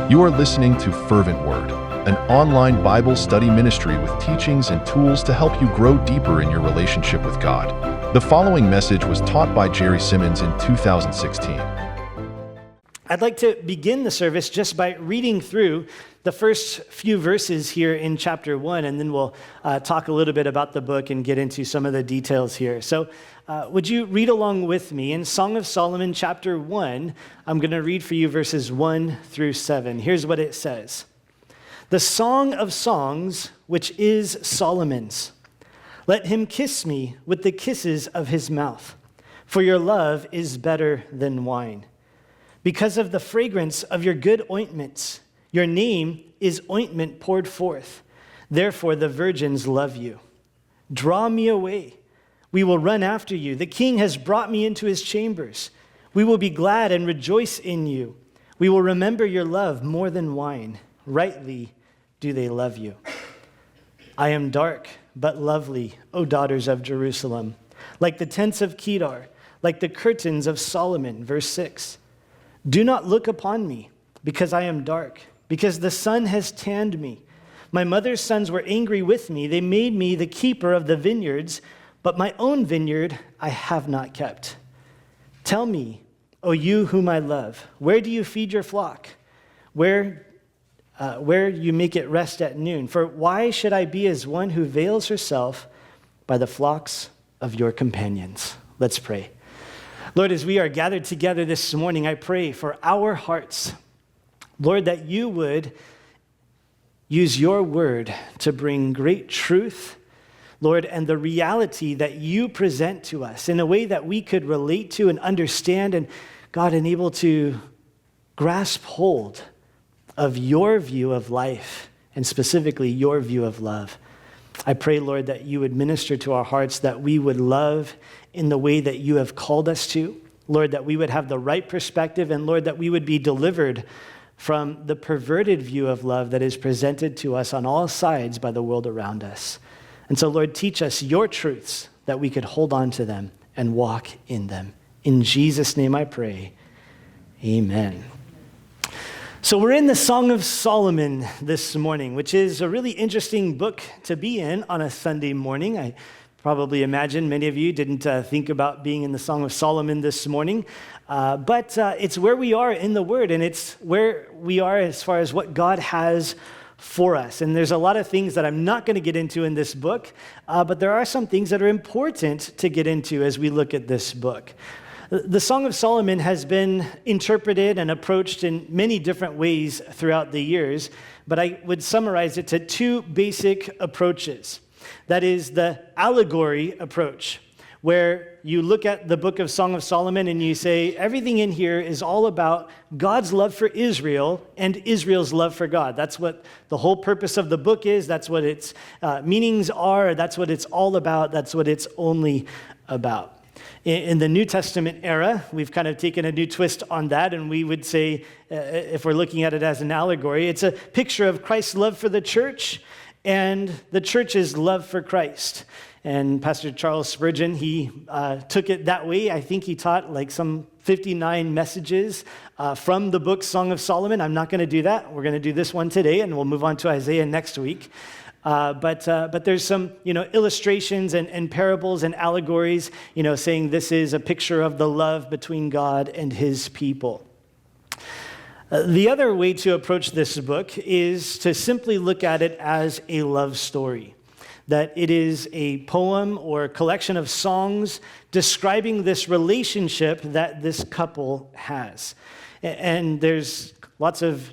You are listening to Fervent Word, an online Bible study ministry with teachings and tools to help you grow deeper in your relationship with God. The following message was taught by Jerry Simmons in 2016. I'd like to begin the service just by reading through the first few verses here in chapter 1, and then we'll talk a little bit about the book and get into some of the details here. So would you read along with me in Song of Solomon chapter 1? I'm going to read for you verses 1 through 7. Here's what it says. The Song of Songs, which is Solomon's. Let him kiss me with the kisses of his mouth, for your love is better than wine. Because of the fragrance of your good ointments, your name is ointment poured forth. Therefore the virgins love you. Draw me away. We will run after you. The king has brought me into his chambers. We will be glad and rejoice in you. We will remember your love more than wine. Rightly do they love you. I am dark but lovely, O daughters of Jerusalem, like the tents of Kedar, like the curtains of Solomon. Verse 6. Do not look upon me, because I am dark, because the sun has tanned me. My mother's sons were angry with me. They made me the keeper of the vineyards, but my own vineyard I have not kept. Tell me, O you whom I love, where do you feed your flock? Where you make it rest at noon? For why should I be as one who veils herself by the flocks of your companions? Let's pray. Lord, as we are gathered together this morning, I pray for our hearts, Lord, that you would use your word to bring great truth, Lord, and the reality that you present to us in a way that we could relate to and understand, and God, and able to grasp hold of your view of life, and specifically your view of love. I pray, Lord, that you would minister to our hearts, that we would love in the way that you have called us to. Lord, that we would have the right perspective, and Lord, that we would be delivered from the perverted view of love that is presented to us on all sides by the world around us. And so, Lord, teach us your truths that we could hold on to them and walk in them. In Jesus' name I pray, amen. So we're in the Song of Solomon this morning, which is a really interesting book to be in on a Sunday morning. I probably imagine many of you didn't think about being in the Song of Solomon this morning, but it's where we are in the Word, and it's where we are as far as what God has for us. And there's a lot of things that I'm not going to get into in this book, but there are some things that are important to get into as we look at this book. The Song of Solomon has been interpreted and approached in many different ways throughout the years, but I would summarize it to two basic approaches. That is the allegory approach, where you look at the book of Song of Solomon and you say, everything in here is all about God's love for Israel and Israel's love for God. That's what the whole purpose of the book is. That's what its meanings are. That's what it's all about. That's what it's only about. In the New Testament era, we've kind of taken a new twist on that, and we would say, if we're looking at it as an allegory, it's a picture of Christ's love for the church and the church's love for Christ. And Pastor Charles Spurgeon, he took it that way. I think he taught like some 59 messages from the book Song of Solomon. I'm not going to do that. We're going to do this one today, and we'll move on to Isaiah next week. But there's some, illustrations and parables and allegories, saying this is a picture of the love between God and his people. The other way to approach this book is to simply look at it as a love story, that it is a poem or a collection of songs describing this relationship that this couple has. And there's lots of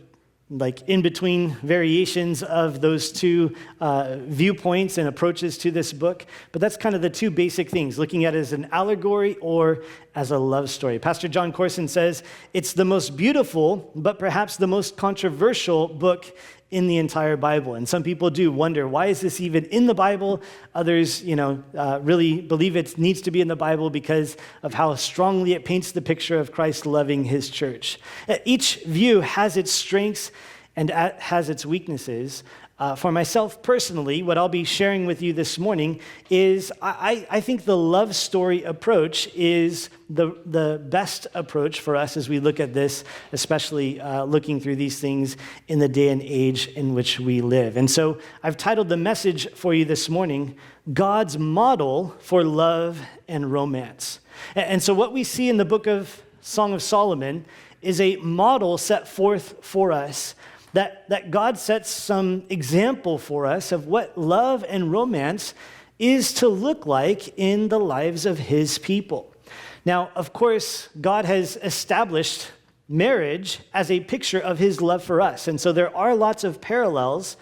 in-between variations of those two viewpoints and approaches to this book. But that's kind of the two basic things, looking at it as an allegory or as a love story. Pastor John Corson says, it's the most beautiful, but perhaps the most controversial book in the entire Bible. And some people do wonder, why is this even in the Bible? Others, really believe it needs to be in the Bible because of how strongly it paints the picture of Christ loving his church. Each view has its strengths and has its weaknesses, For myself personally, what I'll be sharing with you this morning is I think the love story approach is the best approach for us as we look at this, especially looking through these things in the day and age in which we live. And so I've titled the message for you this morning, God's Model for Love and Romance. And so what we see in the book of Song of Solomon is a model set forth for us that God sets some example for us of what love and romance is to look like in the lives of his people. Now, of course, God has established marriage as a picture of his love for us. And so there are lots of parallels,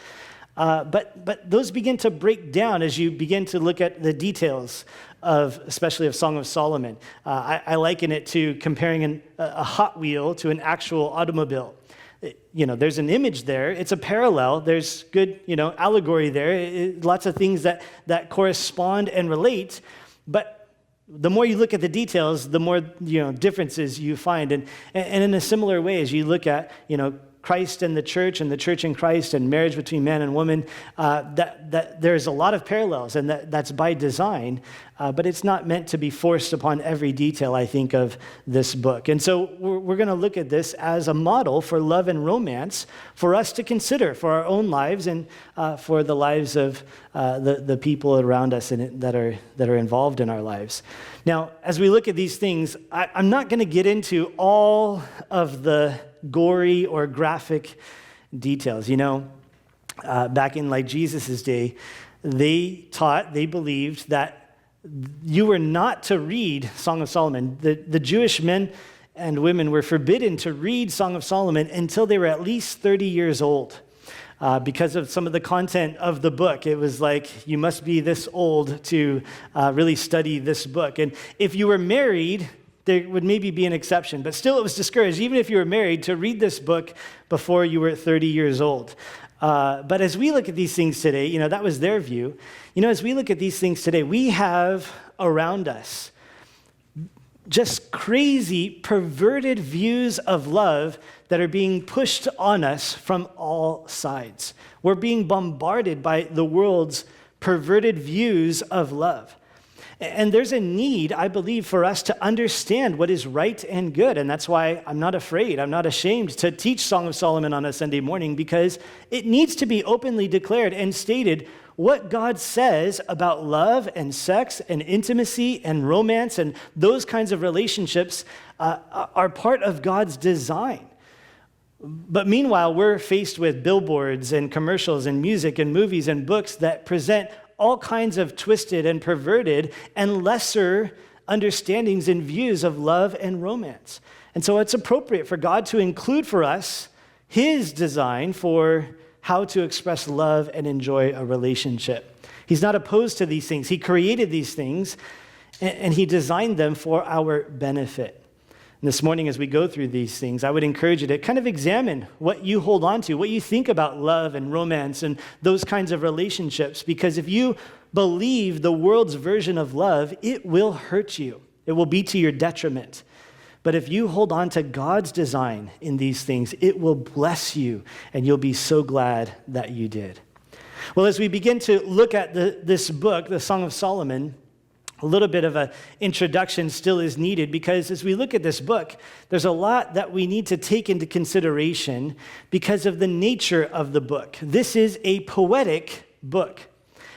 but those begin to break down as you begin to look at the details especially of Song of Solomon. I liken it to comparing a Hot Wheel to an actual automobile. There's an image there. It's a parallel. There's good, allegory there. Lots of things that correspond and relate. But the more you look at the details, the more, differences you find. And in a similar way, as you look at, Christ and the church in Christ and marriage between man and woman, that there's a lot of parallels, and that's by design, but it's not meant to be forced upon every detail, I think, of this book. And so we're going to look at this as a model for love and romance for us to consider for our own lives and for the lives of the people around us that are involved in our lives. Now, as we look at these things, I'm not going to get into all of the gory or graphic details. Back in Jesus' day, they believed that you were not to read Song of Solomon. The Jewish men and women were forbidden to read Song of Solomon until they were at least 30 years old. Because of some of the content of the book. It was like, you must be this old to really study this book. And if you were married, there would maybe be an exception, but still it was discouraged, even if you were married, to read this book before you were 30 years old. But as we look at these things today, that was their view. As we look at these things today, we have around us just crazy, perverted views of love that are being pushed on us from all sides. We're being bombarded by the world's perverted views of love. And there's a need, I believe, for us to understand what is right and good. And that's why I'm not afraid, I'm not ashamed to teach Song of Solomon on a Sunday morning, because it needs to be openly declared and stated what God says about love and sex and intimacy and romance and those kinds of relationships are part of God's design. But meanwhile, we're faced with billboards and commercials and music and movies and books that present all kinds of twisted and perverted and lesser understandings and views of love and romance. And so it's appropriate for God to include for us his design for how to express love and enjoy a relationship. He's not opposed to these things. He created these things and he designed them for our benefit. And this morning, as we go through these things, I would encourage you to kind of examine what you hold on to, what you think about love and romance and those kinds of relationships. Because if you believe the world's version of love, it will hurt you. It will be to your detriment. But if you hold on to God's design in these things, it will bless you, and you'll be so glad that you did. Well, as we begin to look at this book, the Song of Solomon, a little bit of an introduction still is needed, because as we look at this book, there's a lot that we need to take into consideration because of the nature of the book. This is a poetic book.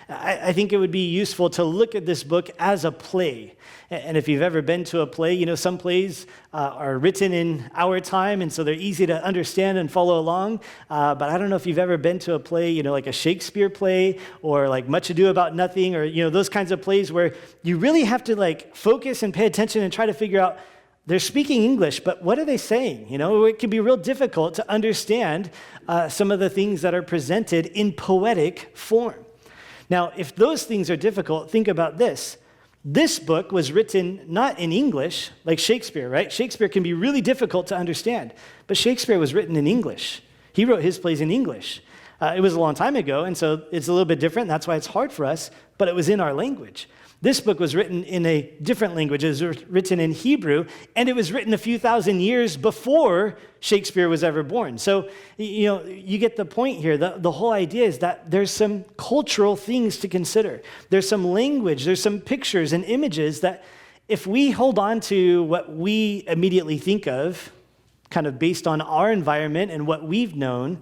I think it would be useful to look at this book as a play. And if you've ever been to a play, some plays are written in our time, and so they're easy to understand and follow along. But I don't know if you've ever been to a play, like a Shakespeare play, or like Much Ado About Nothing, or, those kinds of plays where you really have to focus and pay attention and try to figure out, they're speaking English, but what are they saying? It can be real difficult to understand some of the things that are presented in poetic form. Now, if those things are difficult, think about this. This book was written not in English, like Shakespeare, right? Shakespeare can be really difficult to understand, but Shakespeare was written in English. He wrote his plays in English. It was a long time ago, and so it's a little bit different. That's why it's hard for us, but it was in our language. This book was written in a different language. It was written in Hebrew, and it was written a few thousand years before Shakespeare was ever born. So, you get the point here. The whole idea is that there's some cultural things to consider. There's some language, there's some pictures and images that if we hold on to what we immediately think of, kind of based on our environment and what we've known,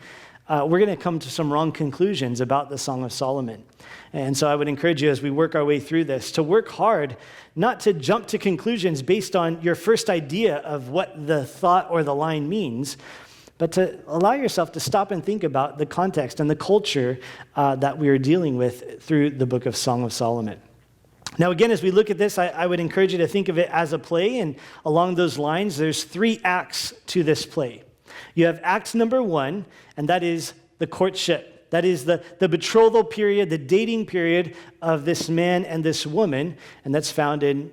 we're going to come to some wrong conclusions about the Song of Solomon. And so I would encourage you as we work our way through this to work hard, not to jump to conclusions based on your first idea of what the thought or the line means, but to allow yourself to stop and think about the context and the culture that we are dealing with through the book of Song of Solomon. Now, again, as we look at this, I would encourage you to think of it as a play, and along those lines, there's 3 acts to this play. You have act number 1, and that is the courtship. That is the betrothal period, the dating period of this man and this woman, and that's found in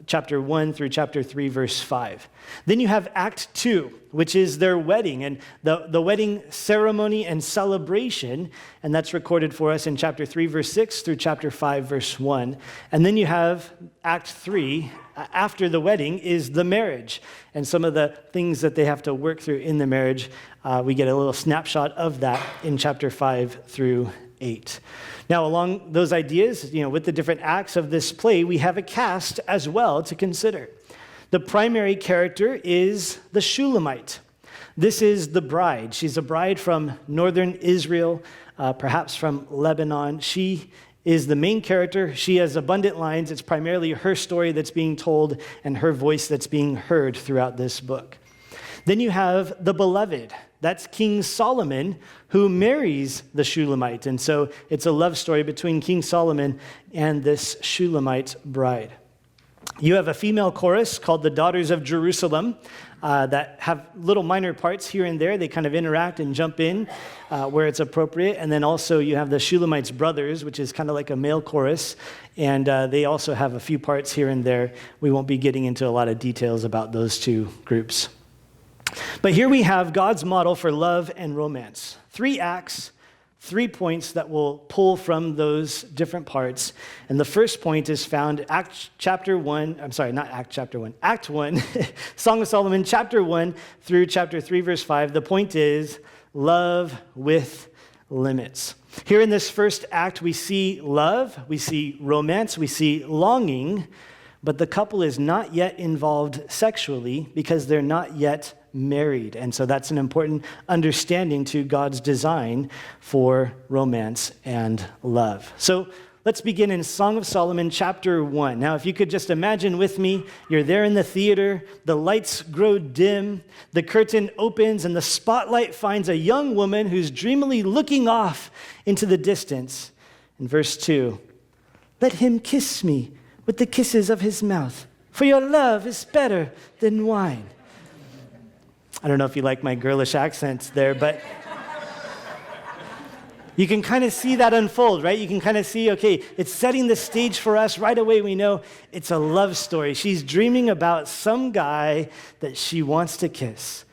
chapter 1 through chapter 3, verse 5. Then you have act 2, which is their wedding, and the wedding ceremony and celebration, and that's recorded for us in chapter 3, verse 6 through chapter 5, verse 1. And then you have act 3, after the wedding, is the marriage, and some of the things that they have to work through in the marriage. We get a little snapshot of that in chapter 5 through 8. Now, along those ideas, with the different acts of this play, we have a cast as well to consider. The primary character is the Shulamite. This is the bride. She's a bride from northern Israel, perhaps from Lebanon. She is the main character. She has abundant lines. It's primarily her story that's being told and her voice that's being heard throughout this book. Then you have the beloved. That's King Solomon, who marries the Shulamite. And so it's a love story between King Solomon and this Shulamite bride. You have a female chorus called the Daughters of Jerusalem that have little minor parts here and there. They kind of interact and jump in where it's appropriate. And then also you have the Shulamite's brothers, which is kind of like a male chorus. And they also have a few parts here and there. We won't be getting into a lot of details about those 2 groups. But here we have God's model for love and romance. 3 acts, 3 points that will pull from those different parts. And the first point is found Act 1, Song of Solomon, chapter 1 through chapter 3, verse 5. The point is love with limits. Here in this first act, we see love, we see romance, we see longing, but the couple is not yet involved sexually because they're not yet married. And so that's an important understanding to God's design for romance and love. So let's begin in Song of Solomon, chapter 1. Now, if you could just imagine with me, you're there in the theater, the lights grow dim, the curtain opens, and the spotlight finds a young woman who's dreamily looking off into the distance. In verse 2, "Let him kiss me with the kisses of his mouth, for your love is better than wine." I don't know if you like my girlish accents there, but you can kind of see that unfold, right? You can kind of see, okay, it's setting the stage for us. Right away, we know it's a love story. She's dreaming about some guy that she wants to kiss.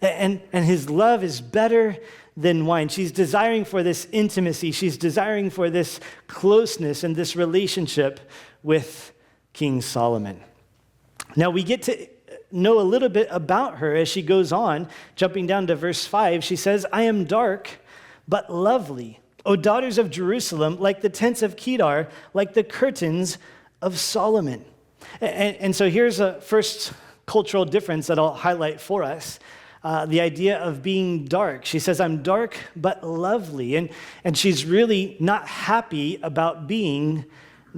And his love is better than wine. She's desiring for this intimacy. She's desiring for this closeness and this relationship with King Solomon. Now, we get to know a little bit about her as she goes on. Jumping down to verse 5, she says, "I am dark, but lovely, O daughters of Jerusalem, like the tents of Kedar, like the curtains of Solomon." And so here's a first cultural difference that I'll highlight for us. The idea of being dark. She says, "I'm dark, but lovely." And she's really not happy about being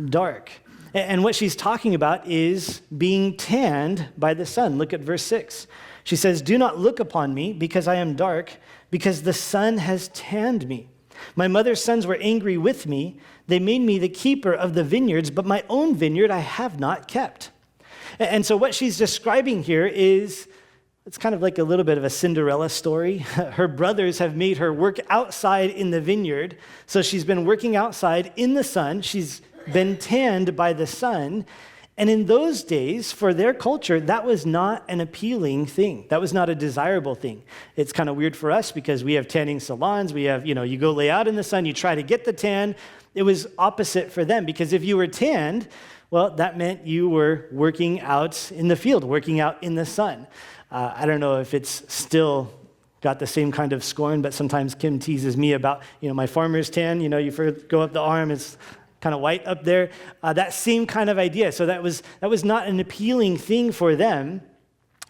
dark. And what she's talking about is being tanned by the sun. Look at verse 6. She says, "Do not look upon me because I am dark, because the sun has tanned me. My mother's sons were angry with me. They made me the keeper of the vineyards, but my own vineyard I have not kept." And so what she's describing here is, it's kind of like a little bit of a Cinderella story. Her brothers have made her work outside in the vineyard. So she's been working outside in the sun. She's been tanned by the sun, And in those days, for their culture, that was not an appealing thing. That was not a desirable thing. It's kind of weird for us because we have tanning salons. We have, you go lay out in the sun, you try to get the tan. It was opposite for them because if you were tanned, well, that meant you were working out in the field, working out in the sun. I don't know if it's still got the same kind of scorn, but sometimes Kim teases me about, my farmer's tan. You first go up the arm, it's kind of white up there. That same kind of idea. So that was not an appealing thing for them.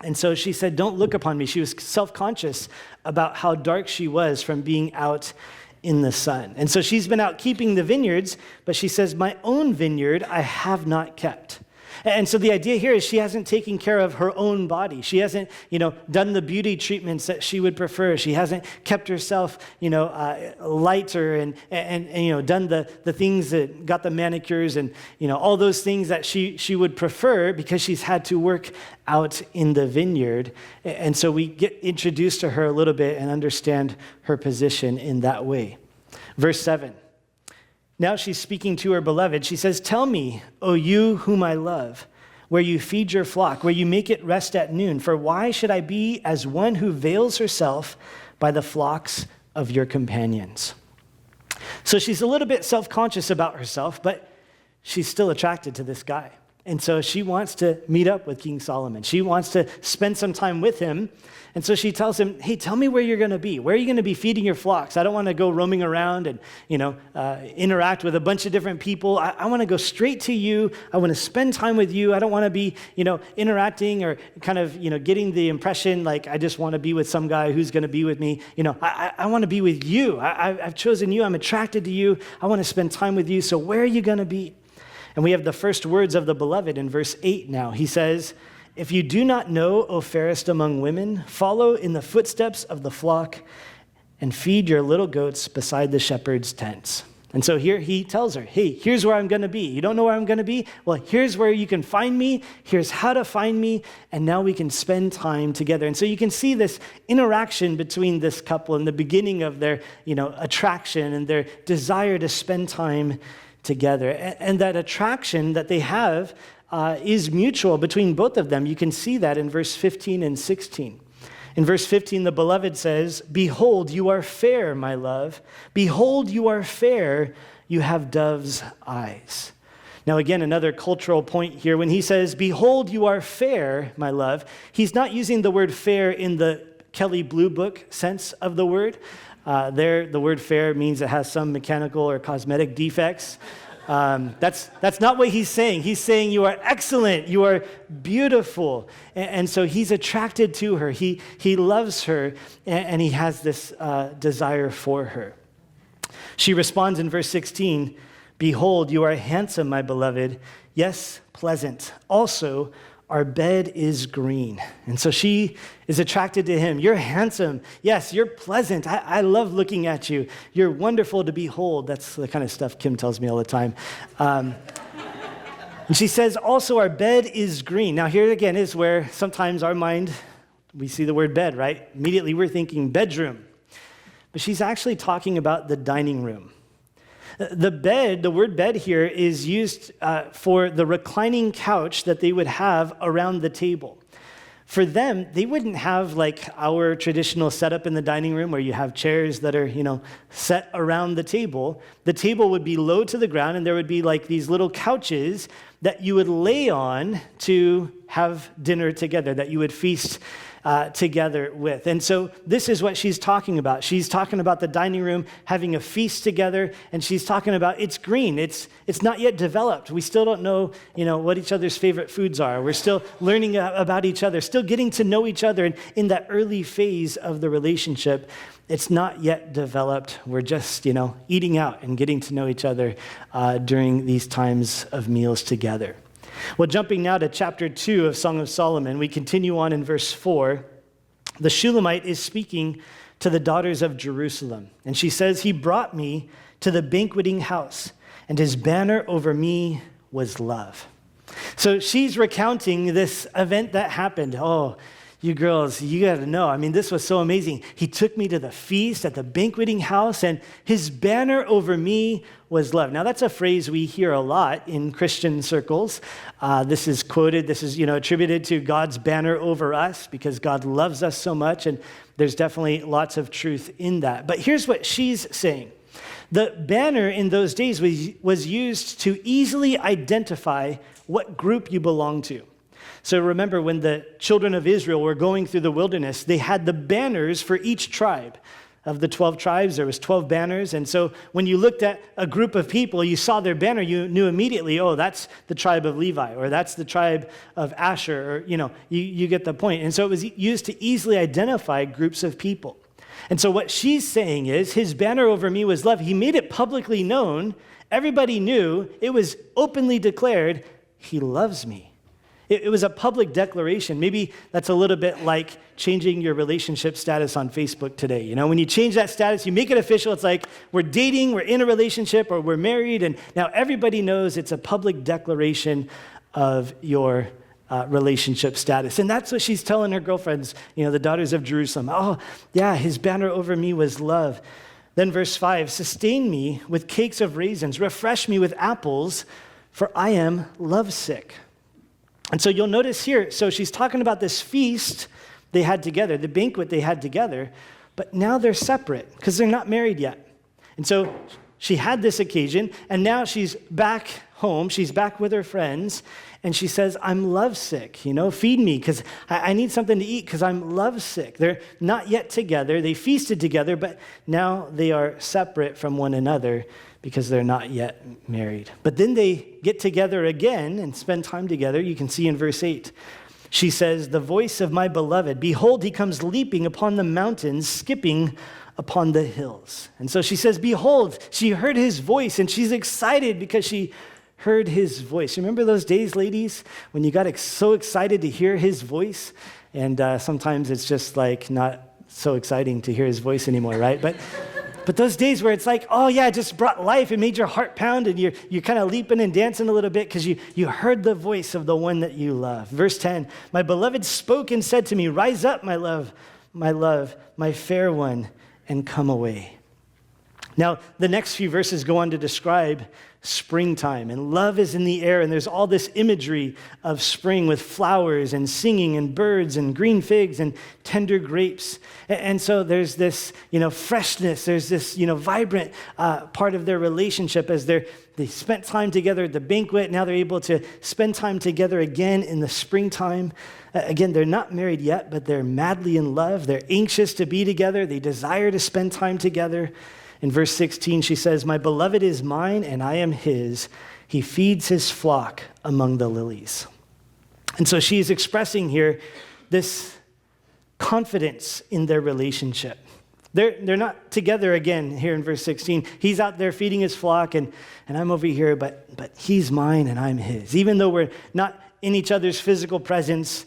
And so she said, don't look upon me. She was self-conscious about how dark she was from being out in the sun. And so she's been out keeping the vineyards, but she says, my own vineyard I have not kept. And so the idea here is she hasn't taken care of her own body. She hasn't, done the beauty treatments that she would prefer. She hasn't kept herself, lighter and done the things that got the manicures and, all those things that she would prefer because she's had to work out in the vineyard. And so we get introduced to her a little bit and understand her position in that way. Verse 7. Now she's speaking to her beloved. She says, tell me, O you whom I love, where you feed your flock, where you make it rest at noon. For why should I be as one who veils herself by the flocks of your companions? So she's a little bit self-conscious about herself, but she's still attracted to this guy. And so she wants to meet up with King Solomon. She wants to spend some time with him. And so she tells him, hey, tell me where you're going to be. Where are you going to be feeding your flocks? I don't want to go roaming around and, interact with a bunch of different people. I want to go straight to you. I want to spend time with you. I don't want to be, interacting or kind of, getting the impression like I just want to be with some guy who's going to be with me. I want to be with you. I've chosen you. I'm attracted to you. I want to spend time with you. So where are you going to be? And we have the first words of the beloved in verse 8 now. He says, if you do not know, O fairest among women, follow in the footsteps of the flock and feed your little goats beside the shepherd's tents. And so here he tells her, hey, here's where I'm going to be. You don't know where I'm going to be? Well, here's where you can find me. Here's how to find me. And now we can spend time together. And so you can see this interaction between this couple in the beginning of their, attraction and their desire to spend time together. And that attraction that they have is mutual between both of them. You can see that in verse 15 and 16. In verse 15, the beloved says, behold, you are fair, my love. Behold, you are fair. You have dove's eyes. Now, again, another cultural point here. When he says, behold, you are fair, my love, he's not using the word fair in the Kelly Blue Book sense of the word. There, the word fair means it has some mechanical or cosmetic defects. That's not what he's saying. He's saying you are excellent, you are beautiful. And so he's attracted to her. He loves her, and he has this desire for her. She responds in verse 16, behold, you are handsome, my beloved. Yes, pleasant. Also, our bed is green. And so she is attracted to him. You're handsome. Yes, you're pleasant. I love looking at you. You're wonderful to behold. That's the kind of stuff Kim tells me all the time. And she says, also, our bed is green. Now, here again is where sometimes our mind, we see the word bed, right? Immediately we're thinking bedroom. But she's actually talking about the dining room. The bed, the word bed here is used for the reclining couch that they would have around the table. For them, they wouldn't have like our traditional setup in the dining room where you have chairs that are, set around the table. The table would be low to the ground, and there would be like these little couches that you would lay on to have dinner together, that you would feast together with. And so this is what she's talking about. She's talking about the dining room having a feast together, and she's talking about it's green. It's not yet developed. We still don't know, what each other's favorite foods are. We're still learning about each other, still getting to know each other. And in that early phase of the relationship, it's not yet developed. We're just, eating out and getting to know each other during these times of meals together. Well, jumping now to chapter 2 of Song of Solomon, we continue on in verse 4. The Shulamite is speaking to the daughters of Jerusalem, and she says, he brought me to the banqueting house, and his banner over me was love. So she's recounting this event that happened. Oh, You girls, you got to know. I mean, this was so amazing. He took me to the feast at the banqueting house, and his banner over me was love. Now, that's a phrase we hear a lot in Christian circles. This is quoted, this is, attributed to God's banner over us because God loves us so much, and there's definitely lots of truth in that. But here's what she's saying. The banner in those days was used to easily identify what group you belong to. So remember, when the children of Israel were going through the wilderness, they had the banners for each tribe. Of the 12 tribes, there was 12 banners. And so when you looked at a group of people, you saw their banner, you knew immediately, oh, that's the tribe of Levi, or that's the tribe of Asher, or, you get the point. And so it was used to easily identify groups of people. And so what she's saying is, his banner over me was love. He made it publicly known. Everybody knew. It was openly declared, he loves me. It was a public declaration. Maybe that's a little bit like changing your relationship status on Facebook today. When you change that status, you make it official. It's like we're dating, we're in a relationship, or we're married, and now everybody knows it's a public declaration of your relationship status. And that's what she's telling her girlfriends, the daughters of Jerusalem. Oh, yeah, his banner over me was love. Then verse 5, sustain me with cakes of raisins, refresh me with apples, for I am lovesick. And so you'll notice here, so she's talking about this feast they had together, the banquet they had together, but now they're separate because they're not married yet. And so she had this occasion, and now she's back home, she's back with her friends, and she says, I'm lovesick, feed me because I need something to eat because I'm lovesick. They're not yet together. They feasted together, but now they are separate from one another because they're not yet married. But then they get together again and spend time together. You can see in verse 8. She says, the voice of my beloved, behold, he comes leaping upon the mountains, skipping upon the hills. And so she says, behold, she heard his voice, and she's excited because she heard his voice. Remember those days, ladies, when you got so excited to hear his voice? And sometimes it's just like not so exciting to hear his voice anymore, right? But those days where it's like, oh yeah, it just brought life. It made your heart pound, and you're kind of leaping and dancing a little bit because you heard the voice of the one that you love. Verse 10, my beloved spoke and said to me, rise up, my love, my fair one, and come away. Now, the next few verses go on to describe springtime, and love is in the air, and there's all this imagery of spring with flowers and singing and birds and green figs and tender grapes. And so there's this, freshness, there's this, vibrant part of their relationship as they spent time together at the banquet. Now they're able to spend time together again in the springtime. Again, they're not married yet, but they're madly in love. They're anxious to be together. They desire to spend time together. In verse 16, she says, my beloved is mine and I am his. He feeds his flock among the lilies. And so she's expressing here this confidence in their relationship. They're not together again here in verse 16. He's out there feeding his flock and I'm over here, but he's mine and I'm his. Even though we're not in each other's physical presence,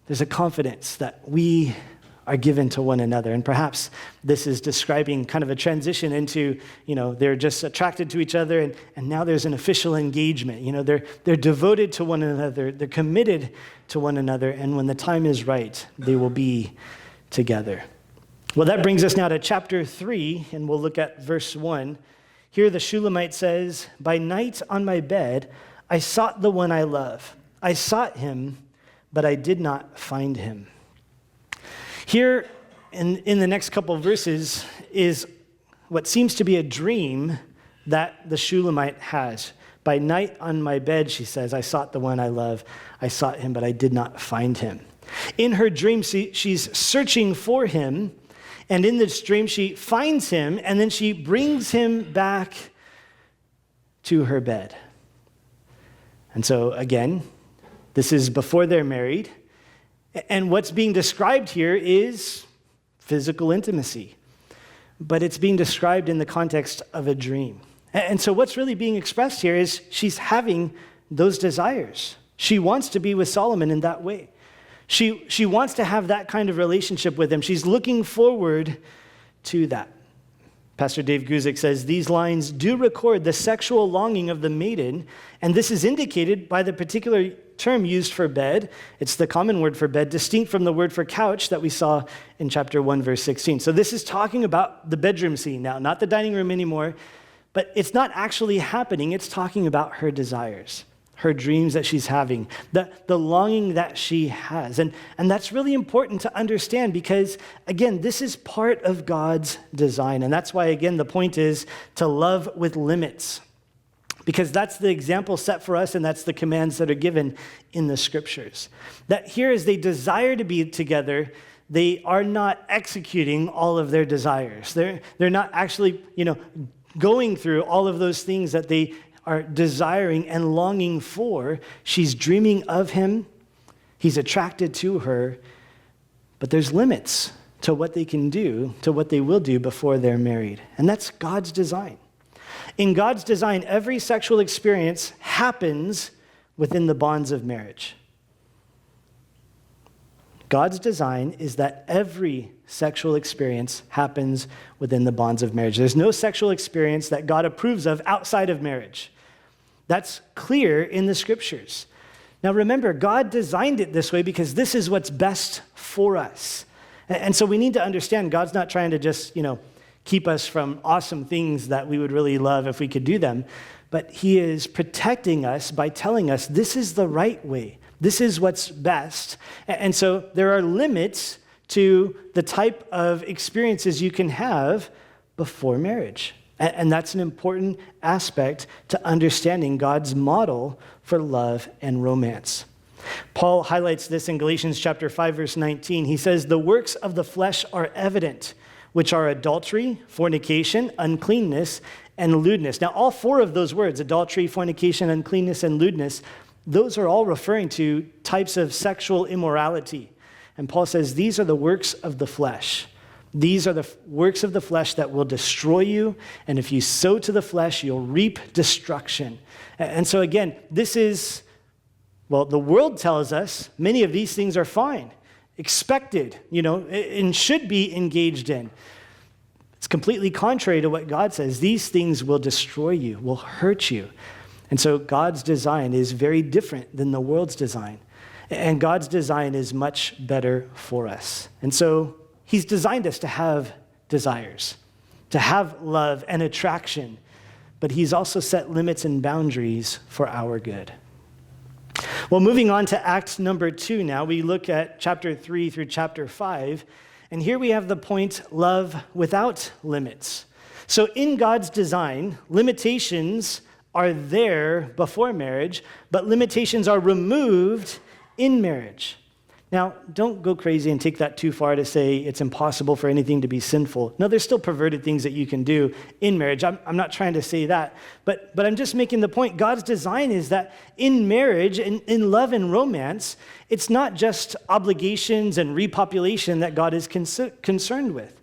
there's a confidence that we are given to one another. And perhaps this is describing kind of a transition into, they're just attracted to each other and now there's an official engagement. They're devoted to one another, they're committed to one another, and when the time is right, they will be together. Well, that brings us now to chapter 3, and we'll look at verse 1. Here the Shulamite says, by night on my bed, I sought the one I love. I sought him, but I did not find him. Here, in the next couple of verses, is what seems to be a dream that the Shulamite has. By night on my bed, she says, I sought the one I love. I sought him, but I did not find him. In her dream, she's searching for him, and in this dream, she finds him, and then she brings him back to her bed. And so, again, this is before they're married. And what's being described here is physical intimacy, but it's being described in the context of a dream. And so what's really being expressed here is she's having those desires. She wants to be with Solomon in that way. She wants to have that kind of relationship with him. She's looking forward to that. Pastor Dave Guzik says, these lines do record the sexual longing of the maiden, and this is indicated by the particular term used for bed. It's the common word for bed, distinct from the word for couch that we saw in chapter 1, verse 16. So this is talking about the bedroom scene now, not the dining room anymore, but it's not actually happening. It's talking about her desires, her dreams that she's having, the longing that she has. And that's really important to understand because, again, this is part of God's design. And that's why, again, the point is to love with limits, because that's the example set for us and that's the commands that are given in the scriptures. That here as they desire to be together, they are not executing all of their desires. They're not actually, going through all of those things that they are desiring and longing for. She's dreaming of him. He's attracted to her. But there's limits to what they can do, to what they will do before they're married. And that's God's design. In God's design, every sexual experience happens within the bonds of marriage. God's design is that every sexual experience happens within the bonds of marriage. There's no sexual experience that God approves of outside of marriage. That's clear in the scriptures. Now remember, God designed it this way because this is what's best for us. And so we need to understand God's not trying to just, keep us from awesome things that we would really love if we could do them, but he is protecting us by telling us this is the right way. This is what's best. And so there are limits to the type of experiences you can have before marriage. And that's an important aspect to understanding God's model for love and romance. Paul highlights this in Galatians chapter 5, verse 19. He says, the works of the flesh are evident, which are adultery, fornication, uncleanness, and lewdness. Now, all four of those words, adultery, fornication, uncleanness, and lewdness, those are all referring to types of sexual immorality. And Paul says, these are the works of the flesh. These are the works of the flesh that will destroy you. And if you sow to the flesh, you'll reap destruction. And so again, this is, the world tells us many of these things are fine, expected, and should be engaged in. It's completely contrary to what God says. These things will destroy you, will hurt you. And so God's design is very different than the world's design. And God's design is much better for us. And so he's designed us to have desires, to have love and attraction, but he's also set limits and boundaries for our good. Well, moving on to Act number 2 now, we look at chapter 3 through chapter 5, and here we have the point, love without limits. So in God's design, limitations are there before marriage, but limitations are removed in marriage. Now, don't go crazy and take that too far to say it's impossible for anything to be sinful. No, there's still perverted things that you can do in marriage. I'm not trying to say that, but I'm just making the point. God's design is that in marriage, in love and romance, it's not just obligations and repopulation that God is concerned with.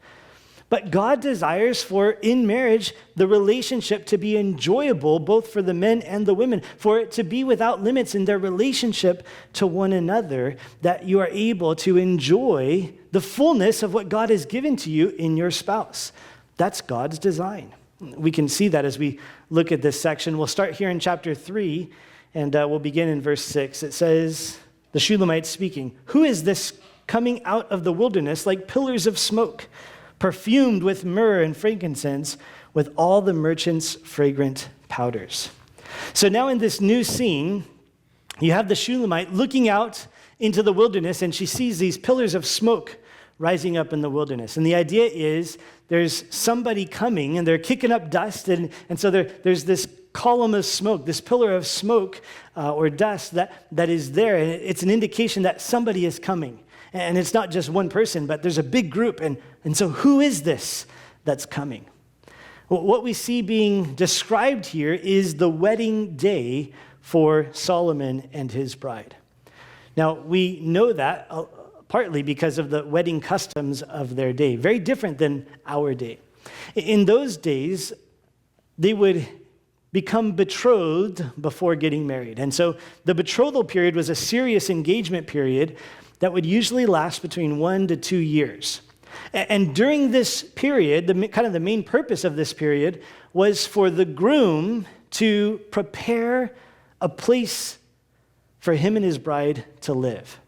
But God desires for, in marriage, the relationship to be enjoyable both for the men and the women, for it to be without limits in their relationship to one another, that you are able to enjoy the fullness of what God has given to you in your spouse. That's God's design. We can see that as we look at this section. We'll start here in chapter 3, and we'll begin in verse 6. It says, the Shulamite speaking, "Who is this coming out of the wilderness like pillars of smoke, perfumed with myrrh and frankincense, with all the merchants' fragrant powders?" So now in this new scene, you have the Shulamite looking out into the wilderness, and she sees these pillars of smoke rising up in the wilderness. And the idea is there's somebody coming, and they're kicking up dust, and so there's this column of smoke, this pillar of smoke or dust that is there, and it's an indication that somebody is coming. And it's not just one person, but there's a big group. And so who is this that's coming? Well, what we see being described here is the wedding day for Solomon and his bride. Now, we know that partly because of the wedding customs of their day, very different than our day. In those days, they would become betrothed before getting married. And so the betrothal period was a serious engagement period that would usually last between 1 to 2 years. And during this period, the main purpose of this period was for the groom to prepare a place for him and his bride to live.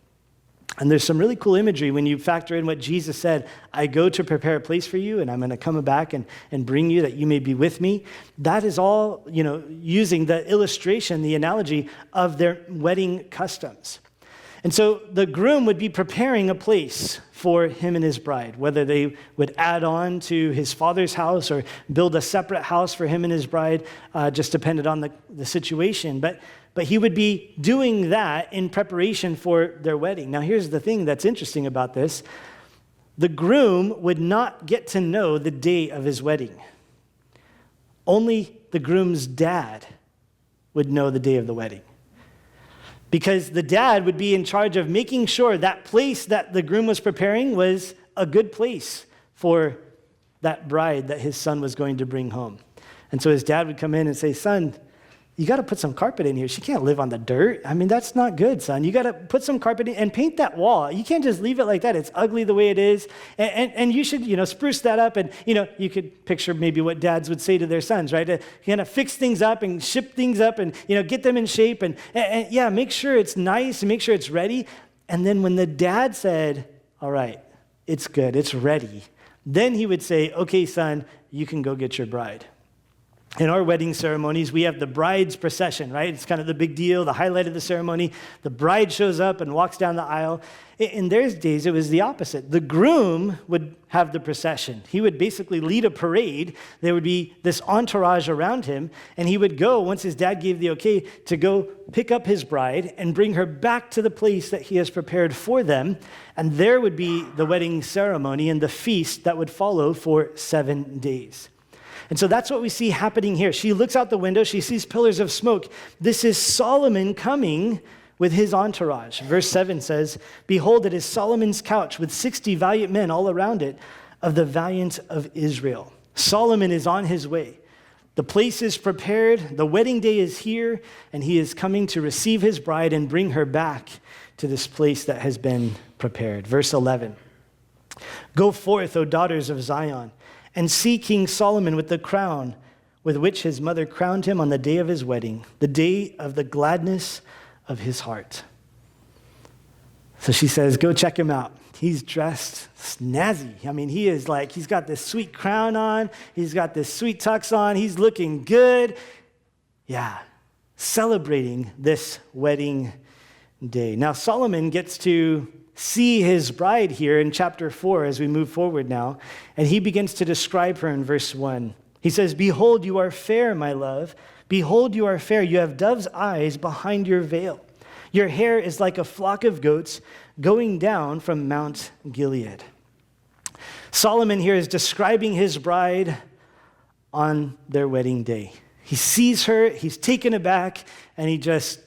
And there's some really cool imagery when you factor in what Jesus said, I go to prepare a place for you, and I'm going to come back and bring you that you may be with me. That is all, using the illustration, the analogy of their wedding customs. And so the groom would be preparing a place for him and his bride, whether they would add on to his father's house or build a separate house for him and his bride, just depended on the situation. But he would be doing that in preparation for their wedding. Now, here's the thing that's interesting about this. The groom would not get to know the day of his wedding. Only the groom's dad would know the day of the wedding. Because the dad would be in charge of making sure that place that the groom was preparing was a good place for that bride that his son was going to bring home. And so his dad would come in and say, son, you got to put some carpet in here. She can't live on the dirt. I mean, that's not good, son. You got to put some carpet in and paint that wall. You can't just leave it like that. It's ugly the way it is. And you should, spruce that up. And, you could picture maybe what dads would say to their sons, right? To fix things up and ship things up and, get them in shape. And yeah, make sure it's nice and make sure it's ready. And then when the dad said, all right, it's good, it's ready, then he would say, okay, son, you can go get your bride. In our wedding ceremonies, we have the bride's procession, right? It's kind of the big deal, the highlight of the ceremony. The bride shows up and walks down the aisle. In their days, it was the opposite. The groom would have the procession. He would basically lead a parade. There would be this entourage around him, and he would go, once his dad gave the okay, to go pick up his bride and bring her back to the place that he has prepared for them. And there would be the wedding ceremony and the feast that would follow for 7 days. And so that's what we see happening here. She looks out the window. She sees pillars of smoke. This is Solomon coming with his entourage. Verse 7 says, behold, it is Solomon's couch with 60 valiant men all around it of the valiant of Israel. Solomon is on his way. The place is prepared. The wedding day is here, and he is coming to receive his bride and bring her back to this place that has been prepared. Verse 11, go forth, O daughters of Zion, and see King Solomon with the crown with which his mother crowned him on the day of his wedding, the day of the gladness of his heart. So she says, go check him out. He's dressed snazzy. I mean, he's got this sweet crown on. He's got this sweet tux on. He's looking good. Yeah, celebrating this wedding day. Now, Solomon gets to see his bride here in chapter 4 as we move forward now, and he begins to describe her in verse 1. He says, behold, you are fair, my love. Behold, you are fair. You have dove's eyes behind your veil. Your hair is like a flock of goats going down from Mount Gilead. Solomon here is describing his bride on their wedding day. He sees her, he's taken aback, and he just,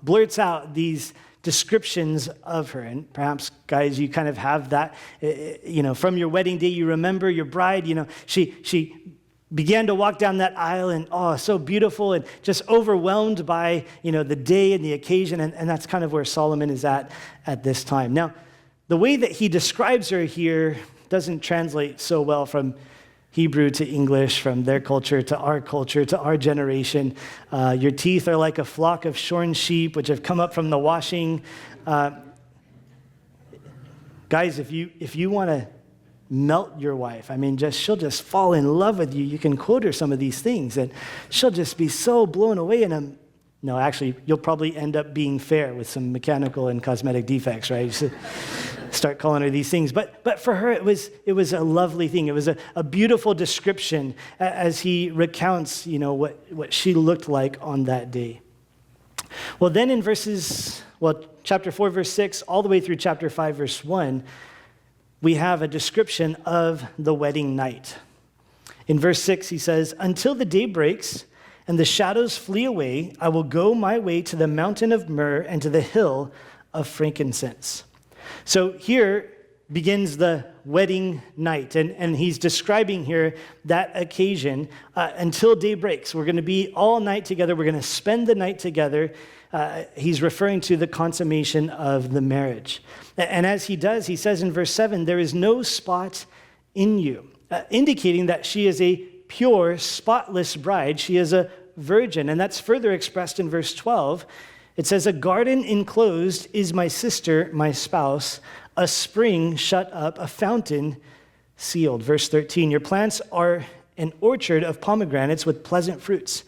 blurts out these descriptions of her. And perhaps, guys, you kind of have that, from your wedding day, you remember your bride, she began to walk down that aisle and, so beautiful and just overwhelmed by, the day and the occasion. And that's kind of where Solomon is at this time. Now, the way that he describes her here doesn't translate so well from Hebrew to English, from their culture to our generation. Your teeth are like a flock of shorn sheep, which have come up from the washing. Guys, if you want to melt your wife, she'll just fall in love with you. You can quote her some of these things, and she'll just be so blown away. No, actually, you'll probably end up being fair with some mechanical and cosmetic defects, right? So start calling her these things. But for her, it was a lovely thing. It was a beautiful description as he recounts, what she looked like on that day. Well, then in chapter 4, verse 6, all the way through chapter 5, verse 1, we have a description of the wedding night. In verse 6, he says, until the day breaks and the shadows flee away, I will go my way to the mountain of myrrh and to the hill of frankincense. So here, begins the wedding night. And he's describing here that occasion until day breaks. We're going to be all night together. We're going to spend the night together. He's referring to the consummation of the marriage. And as he does, he says in verse 7, there is no spot in you, indicating that she is a pure, spotless bride. She is a virgin. And that's further expressed in verse 12. It says, a garden enclosed is my sister, my spouse, a spring shut up, a fountain sealed. Verse 13, your plants are an orchard of pomegranates with pleasant fruits,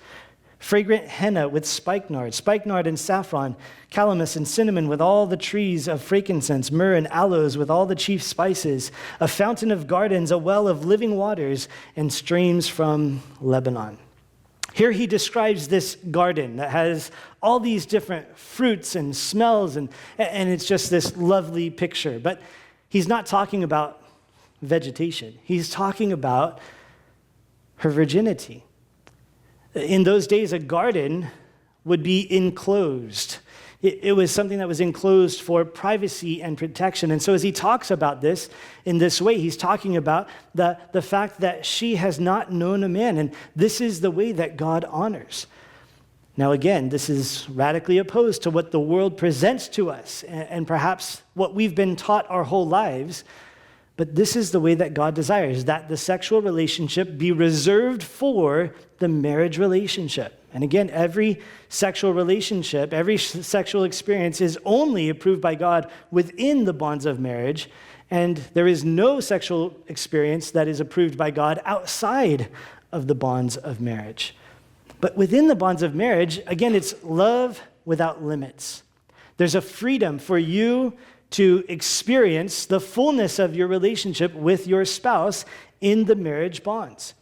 fragrant henna with spikenard and saffron, calamus and cinnamon with all the trees of frankincense, myrrh and aloes with all the chief spices, a fountain of gardens, a well of living waters, and streams from Lebanon. Here he describes this garden that has all these different fruits and smells, and it's just this lovely picture. But he's not talking about vegetation. He's talking about her virginity. In those days, a garden would be enclosed. It was something that was enclosed for privacy and protection. And so as he talks about this in this way, he's talking about the fact that she has not known a man. And this is the way that God honors. Now, again, this is radically opposed to what the world presents to us and perhaps what we've been taught our whole lives. But this is the way that God desires, that the sexual relationship be reserved for the marriage relationship. And again, every sexual relationship, every sexual experience is only approved by God within the bonds of marriage. And there is no sexual experience that is approved by God outside of the bonds of marriage. But within the bonds of marriage, again, it's love without limits. There's a freedom for you to experience the fullness of your relationship with your spouse in the marriage bonds.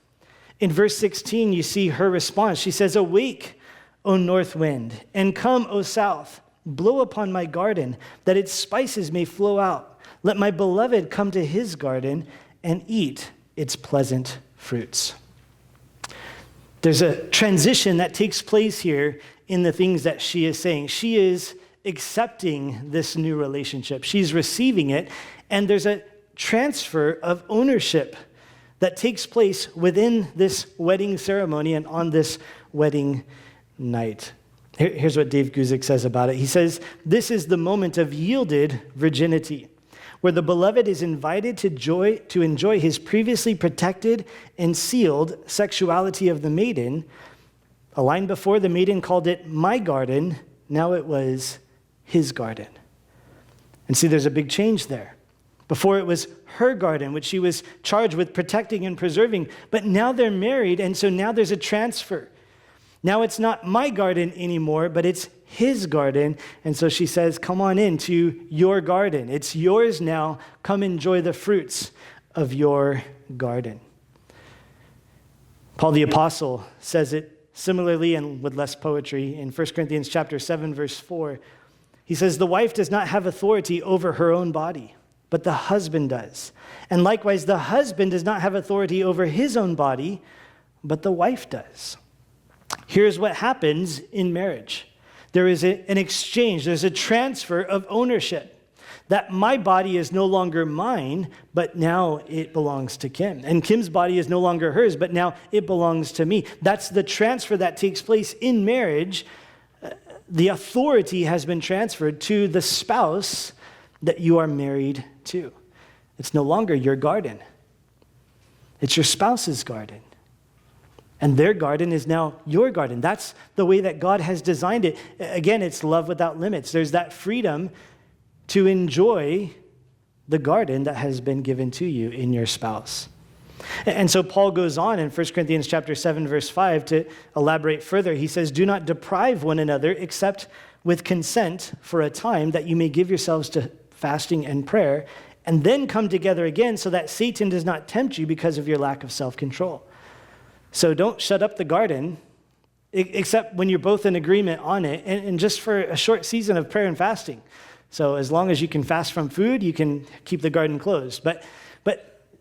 In verse 16, you see her response. She says, awake, O north wind, and come, O south. Blow upon my garden, that its spices may flow out. Let my beloved come to his garden and eat its pleasant fruits. There's a transition that takes place here in the things that she is saying. She is accepting this new relationship. She's receiving it, and there's a transfer of ownership that takes place within this wedding ceremony and on this wedding night. Here's what Dave Guzik says about it. He says, this is the moment of yielded virginity, where the beloved is invited to enjoy his previously protected and sealed sexuality of the maiden. A line before, the maiden called it my garden. Now it was his garden. And see, there's a big change there. Before it was her garden, which she was charged with protecting and preserving. But now they're married, and so now there's a transfer. Now it's not my garden anymore, but it's his garden. And so she says, come on into your garden. It's yours now. Come enjoy the fruits of your garden. Paul the Apostle says it similarly and with less poetry in 1 Corinthians chapter 7, verse 4. He says, the wife does not have authority over her own body, but the husband does. And likewise, the husband does not have authority over his own body, but the wife does. Here's what happens in marriage. There is an exchange. There's a transfer of ownership. That my body is no longer mine, but now it belongs to Kim. And Kim's body is no longer hers, but now it belongs to me. That's the transfer that takes place in marriage. The authority has been transferred to the spouse that you are married to. It's no longer your garden. It's your spouse's garden. And their garden is now your garden. That's the way that God has designed it. Again, it's love without limits. There's that freedom to enjoy the garden that has been given to you in your spouse. And so Paul goes on in 1 Corinthians chapter 7, verse 5 to elaborate further. He says, do not deprive one another except with consent for a time, that you may give yourselves to fasting and prayer, and then come together again so that Satan does not tempt you because of your lack of self-control. So don't shut up the garden, except when you're both in agreement on it, and just for a short season of prayer and fasting. So as long as you can fast from food, you can keep the garden closed. But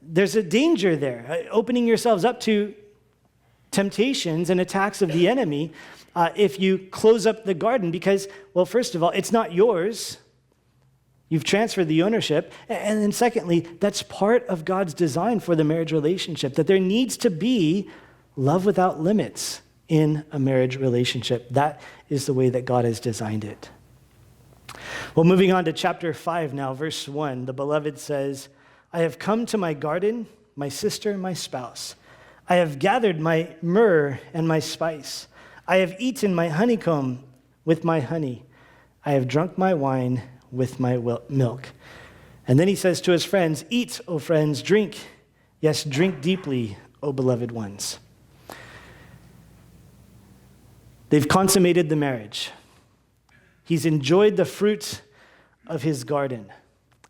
there's a danger there, opening yourselves up to temptations and attacks of the enemy if you close up the garden because, well, first of all, it's not yours. You've transferred the ownership. And then secondly, that's part of God's design for the marriage relationship, that there needs to be love without limits in a marriage relationship. That is the way that God has designed it. Well, moving on to chapter 5 now, verse 1, the beloved says, I have come to my garden, my sister and my spouse. I have gathered my myrrh and my spice. I have eaten my honeycomb with my honey. I have drunk my wine with my milk. And then he says to his friends, eat, O friends, drink. Yes, drink deeply, O beloved ones. They've consummated the marriage. He's enjoyed the fruit of his garden.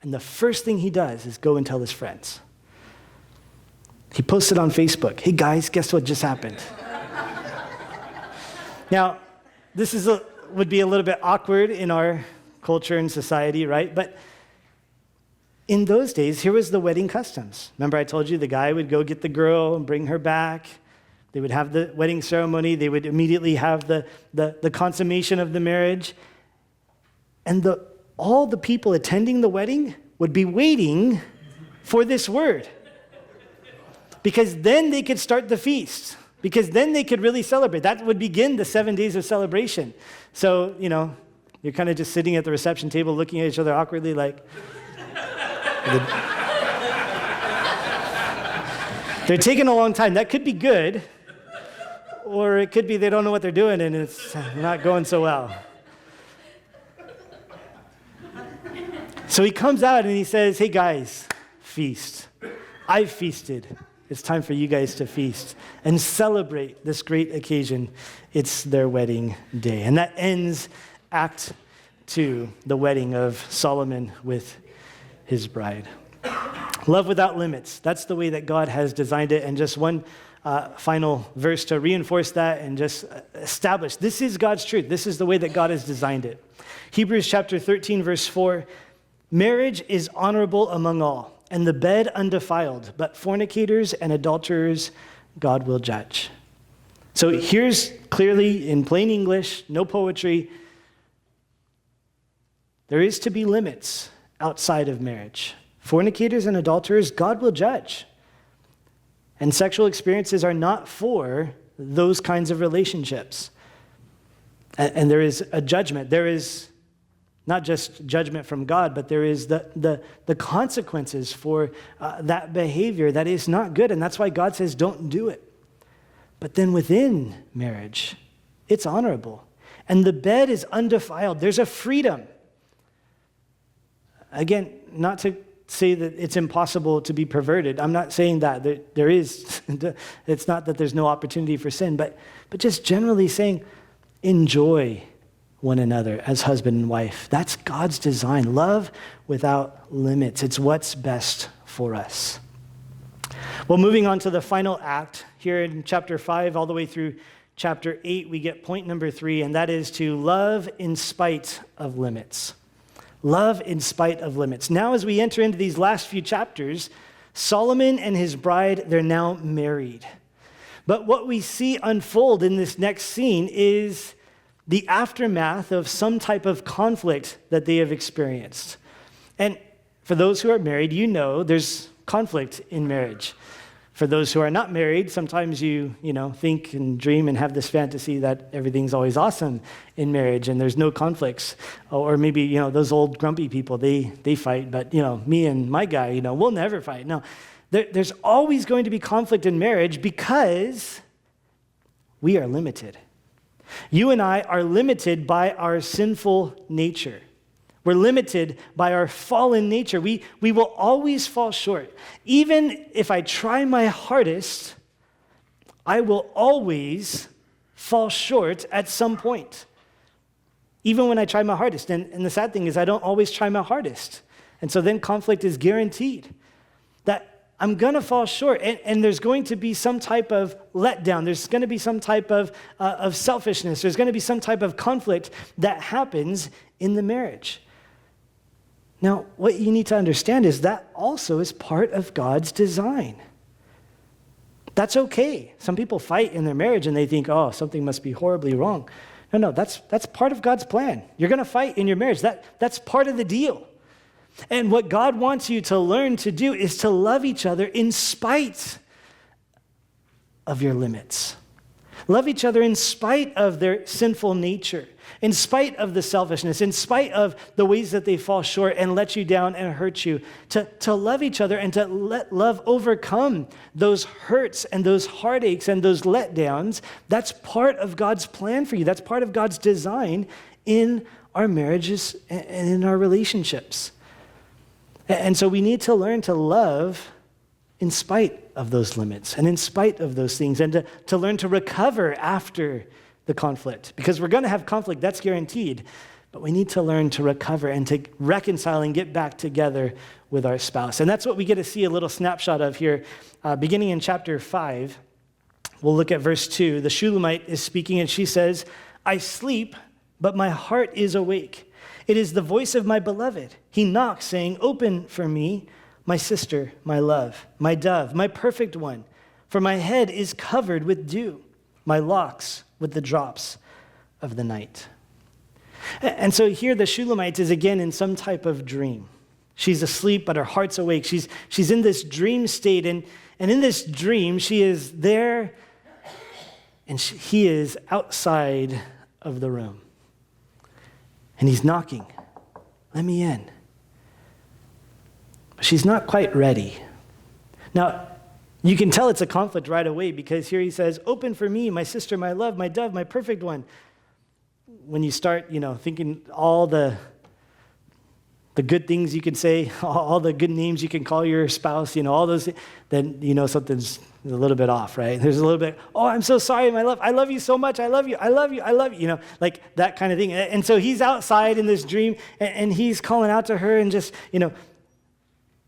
And the first thing he does is go and tell his friends. He posted on Facebook, hey guys, guess what just happened? Now, this would be a little bit awkward in our culture and society, right? But in those days, here was the wedding customs. Remember I told you the guy would go get the girl and bring her back. They would have the wedding ceremony. They would immediately have the consummation of the marriage. And all the people attending the wedding would be waiting for this word. Because then they could start the feast. Because then they could really celebrate. That would begin the 7 days of celebration. So, you're kind of just sitting at the reception table looking at each other awkwardly like... They're taking a long time. That could be good. Or it could be they don't know what they're doing and it's not going so well. So he comes out and he says, hey guys, feast. I've feasted. It's time for you guys to feast and celebrate this great occasion. It's their wedding day. And that ends Act 2, the wedding of Solomon with his bride. Love without limits. That's the way that God has designed it. And just one final verse to reinforce that and just establish this is God's truth. This is the way that God has designed it. Hebrews chapter 13, verse 4, marriage is honorable among all, and the bed undefiled, but fornicators and adulterers God will judge. So here's clearly in plain English, no poetry, there is to be limits outside of marriage. Fornicators and adulterers God will judge. And sexual experiences are not for those kinds of relationships. And there is a judgment. There is not just judgment from God, but there is the consequences for that behavior that is not good. And that's why God says don't do it. But then within marriage, it's honorable. And the bed is undefiled. There's a freedom. Again, not to say that it's impossible to be perverted. I'm not saying that. There is. It's not that there's no opportunity for sin, but just generally saying enjoy one another as husband and wife. That's God's design. Love without limits. It's what's best for us. Well, moving on to the final act here in chapter 5 all the way through chapter 8, we get point number 3, and that is to love in spite of limits. Love in spite of limits. Now, as we enter into these last few chapters, Solomon and his bride, they're now married. But what we see unfold in this next scene is the aftermath of some type of conflict that they have experienced. And for those who are married, you know there's conflict in marriage. For those who are not married, sometimes you think and dream and have this fantasy that everything's always awesome in marriage and there's no conflicts. Or maybe, those old grumpy people, they fight, but, me and my guy, we'll never fight. No, there's always going to be conflict in marriage because we are limited. You and I are limited by our sinful nature. We're limited by our fallen nature. We will always fall short. Even if I try my hardest, I will always fall short at some point. Even when I try my hardest. And the sad thing is I don't always try my hardest. And so then conflict is guaranteed. That I'm going to fall short. And there's going to be some type of letdown. There's going to be some type of selfishness. There's going to be some type of conflict that happens in the marriage. Now, what you need to understand is that also is part of God's design. That's okay. Some people fight in their marriage and they think, oh, something must be horribly wrong. No, that's part of God's plan. You're going to fight in your marriage. That's part of the deal. And what God wants you to learn to do is to love each other in spite of your limits. Love each other in spite of their sinful nature, in spite of the selfishness, in spite of the ways that they fall short and let you down and hurt you. To love each other and to let love overcome those hurts and those heartaches and those letdowns. That's part of God's plan for you. That's part of God's design in our marriages and in our relationships. And so we need to learn to love in spite of those limits and in spite of those things, and to learn to recover after the conflict. Because we're going to have conflict, that's guaranteed. But we need to learn to recover and to reconcile and get back together with our spouse. And that's what we get to see a little snapshot of here. Beginning in chapter 5, we'll look at verse 2. The Shulamite is speaking, and she says, "I sleep, but my heart is awake. It is the voice of my beloved. He knocks, saying, 'Open for me, my sister, my love, my dove, my perfect one. For my head is covered with dew, my locks with the drops of the night.'" And so here the Shulamite is again in some type of dream. She's asleep, but her heart's awake. She's in this dream state, and in this dream, she is there, and he is outside of the room. And he's knocking. "Let me in." But she's not quite ready. Now, you can tell it's a conflict right away, because here he says, "Open for me, my sister, my love, my dove, my perfect one." When you start, thinking all the good things you can say, all the good names you can call your spouse, all those, then something's a little bit off, right? There's a little bit, "Oh, I'm so sorry, my love. I love you so much. I love you. I love you. I love you." Like that kind of thing. And so he's outside in this dream, and he's calling out to her and just,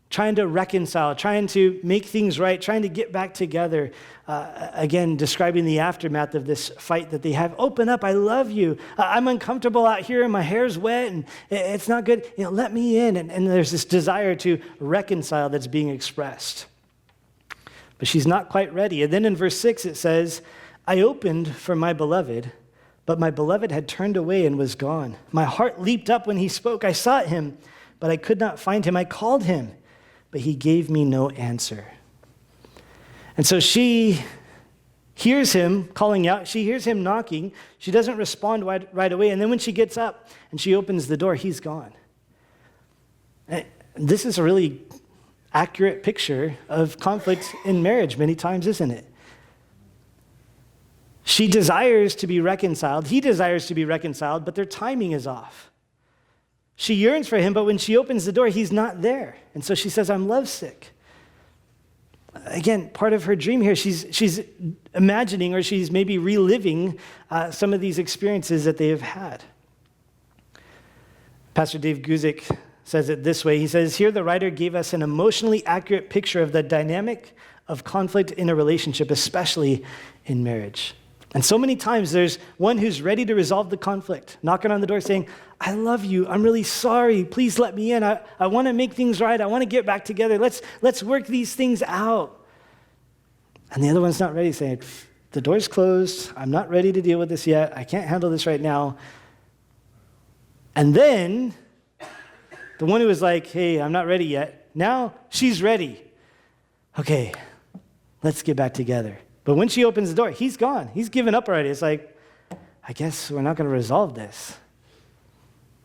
trying to reconcile, trying to make things right, trying to get back together. Again, describing the aftermath of this fight that they have. "Open up, I love you. I'm uncomfortable out here and my hair's wet and it's not good. Let me in." And there's this desire to reconcile that's being expressed. But she's not quite ready. And then in verse 6 it says, "I opened for my beloved, but my beloved had turned away and was gone. My heart leaped up when he spoke. I sought him, but I could not find him. I called him, but he gave me no answer." And so she hears him calling out. She hears him knocking. She doesn't respond right away. And then when she gets up and she opens the door, he's gone. And this is a really accurate picture of conflict in marriage many times, isn't it? She desires to be reconciled. He desires to be reconciled, but their timing is off. She yearns for him, but when she opens the door, he's not there. And so she says, "I'm lovesick." Again, part of her dream here, she's imagining, or she's maybe reliving some of these experiences that they have had. Pastor Dave Guzik says it this way. He says, "Here the writer gave us an emotionally accurate picture of the dynamic of conflict in a relationship, especially in marriage." And so many times there's one who's ready to resolve the conflict, knocking on the door saying, "I love you. I'm really sorry. Please let me in. I want to make things right. I want to get back together. Let's work these things out." And the other one's not ready, saying, "The door's closed. I'm not ready to deal with this yet. I can't handle this right now." And then the one who was like, "Hey, I'm not ready yet," now she's ready. "Okay, let's get back together." But when she opens the door, he's gone. He's given up already. It's like, I guess we're not going to resolve this.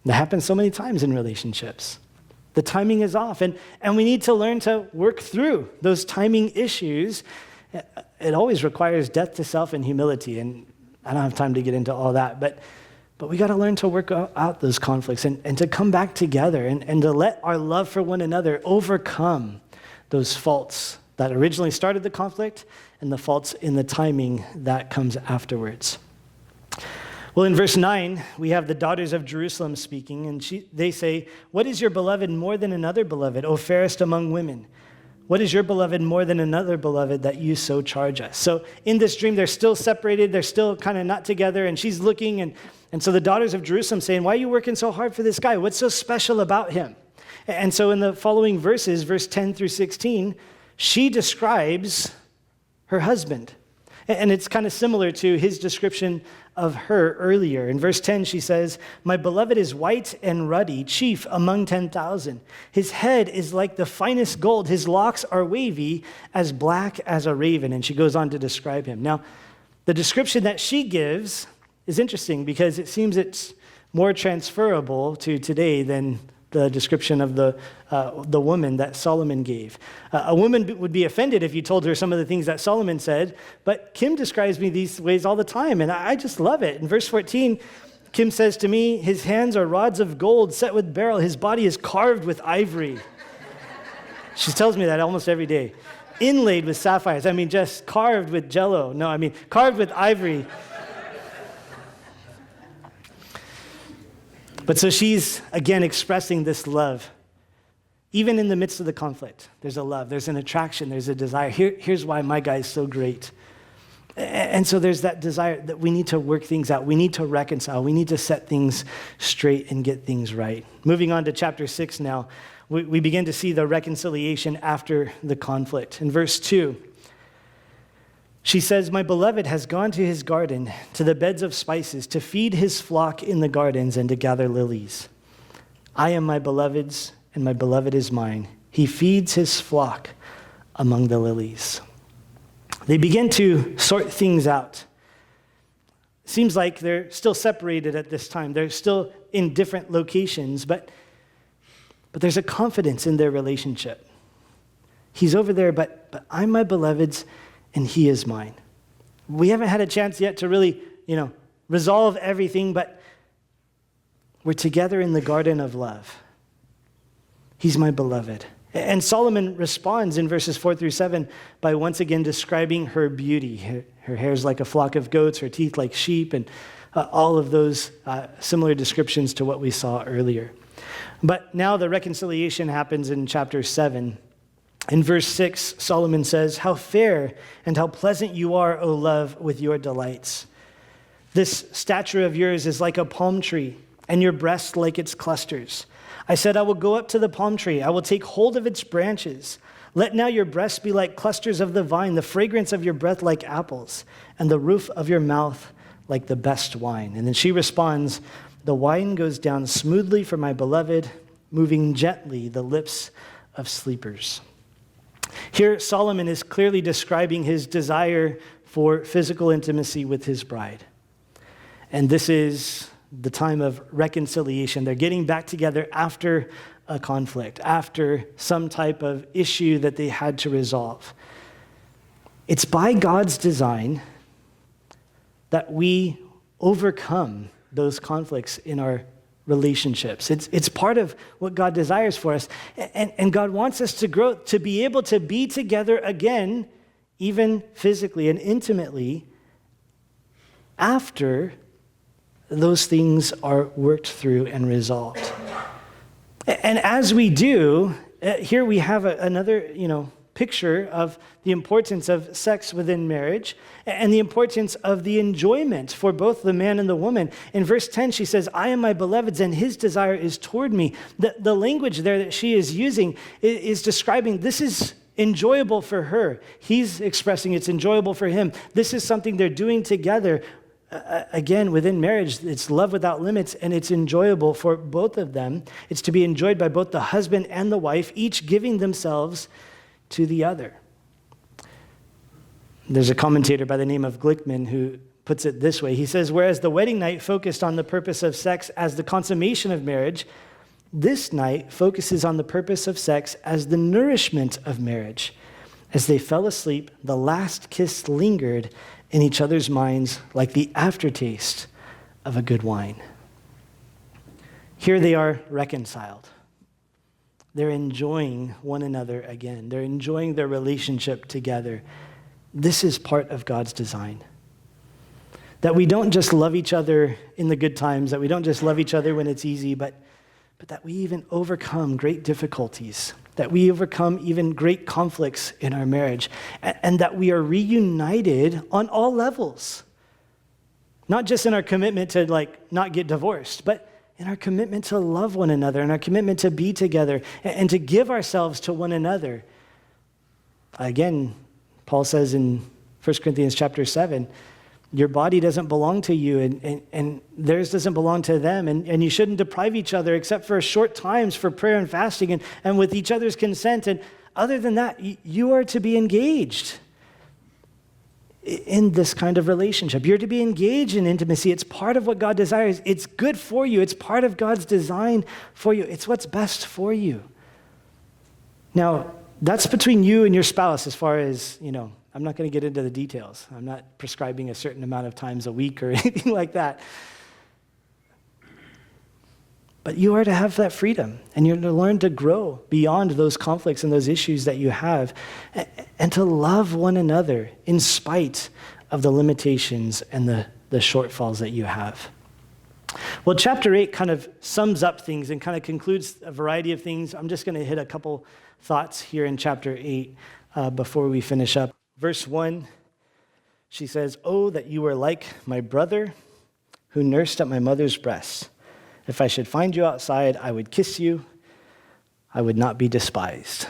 That happens so many times in relationships. The timing is off, and we need to learn to work through those timing issues. It always requires death to self and humility, and I don't have time to get into all that, but we got to learn to work out those conflicts and to come back together and to let our love for one another overcome those faults that originally started the conflict and the faults in the timing that comes afterwards. Well, in verse 9, we have the daughters of Jerusalem speaking, and they say, "What is your beloved more than another beloved, O fairest among women? What is your beloved more than another beloved that you so charge us?" So in this dream, they're still separated. They're still kind of not together, and she's looking, and so the daughters of Jerusalem saying, "Why are you working so hard for this guy? What's so special about him?" And so in the following verses, verse 10 through 16, she describes her husband. And it's kind of similar to his description of her earlier. In verse 10, she says, "My beloved is white and ruddy, chief among 10,000. His head is like the finest gold. His locks are wavy, as black as a raven." And she goes on to describe him. Now, the description that she gives is interesting because it seems it's more transferable to today than the description of the woman that Solomon gave. A woman would be offended if you told her some of the things that Solomon said, but Kim describes me these ways all the time, and I just love it. In verse 14, Kim says to me, "His hands are rods of gold set with beryl. His body is carved with ivory." She tells me that almost every day. Inlaid with sapphires. I mean, just carved with jello. No, I mean, carved with ivory. But so she's, again, expressing this love. Even in the midst of the conflict, there's a love, there's an attraction, there's a desire. Here's why my guy is so great. And so there's that desire that we need to work things out. We need to reconcile. We need to set things straight and get things right. Moving on to chapter 6 now, we begin to see the reconciliation after the conflict. In verse 2, she says, "My beloved has gone to his garden, to the beds of spices, to feed his flock in the gardens and to gather lilies. I am my beloved's, and my beloved is mine. He feeds his flock among the lilies." They begin to sort things out. Seems like they're still separated at this time. They're still in different locations, but there's a confidence in their relationship. He's over there, but I'm my beloved's, and he is mine. We haven't had a chance yet to really, resolve everything, but we're together in the garden of love. He's my beloved. And Solomon responds in verses 4 through 7 by once again describing her beauty. Her hair's like a flock of goats, her teeth like sheep, and all of those similar descriptions to what we saw earlier. But now the reconciliation happens in chapter 7. In verse 6, Solomon says, "How fair and how pleasant you are, O love, with your delights. This stature of yours is like a palm tree, and your breast like its clusters. I said, I will go up to the palm tree. I will take hold of its branches. Let now your breasts be like clusters of the vine, the fragrance of your breath like apples, and the roof of your mouth like the best wine." And then she responds, "The wine goes down smoothly for my beloved, moving gently the lips of sleepers." Here, Solomon is clearly describing his desire for physical intimacy with his bride. And this is the time of reconciliation. They're getting back together after a conflict, after some type of issue that they had to resolve. It's by God's design that we overcome those conflicts in our relationships. It's part of what God desires for us. And God wants us to grow, to be able to be together again, even physically and intimately, after those things are worked through and resolved. And as we do, here we have another, picture of the importance of sex within marriage and the importance of the enjoyment for both the man and the woman. In verse 10, she says, "I am my beloved's, and his desire is toward me." The language there that she is using is describing this is enjoyable for her. He's expressing it's enjoyable for him. This is something they're doing together. Again, within marriage, it's love without limits, and it's enjoyable for both of them. It's to be enjoyed by both the husband and the wife, each giving themselves to the other. There's a commentator by the name of Glickman who puts it this way. He says, "Whereas the wedding night focused on the purpose of sex as the consummation of marriage, this night focuses on the purpose of sex as the nourishment of marriage. As they fell asleep, the last kiss lingered in each other's minds like the aftertaste of a good wine." Here they are reconciled. They're enjoying one another again. They're enjoying their relationship together. This is part of God's design. That we don't just love each other in the good times, that we don't just love each other when it's easy, but that we even overcome great difficulties, that we overcome even great conflicts in our marriage, and that we are reunited on all levels. Not just in our commitment to not get divorced, but in our commitment to love one another, and our commitment to be together, and to give ourselves to one another. Again, Paul says in 1 Corinthians chapter 7. Your body doesn't belong to you, and theirs doesn't belong to them, and you shouldn't deprive each other except for short times for prayer and fasting and with each other's consent. And other than that, you are to be engaged in this kind of relationship. You're to be engaged in intimacy. It's part of what God desires. It's good for you. It's part of God's design for you. It's what's best for you. Now, that's between you and your spouse as far as, I'm not going to get into the details. I'm not prescribing a certain amount of times a week or anything like that. But you are to have that freedom, and you're to learn to grow beyond those conflicts and those issues that you have, and to love one another in spite of the limitations and the shortfalls that you have. Well, chapter 8 kind of sums up things and kind of concludes a variety of things. I'm just going to hit a couple thoughts here in chapter 8 before we finish up. Verse 1, she says, "Oh, that you were like my brother who nursed at my mother's breasts. If I should find you outside, I would kiss you. I would not be despised."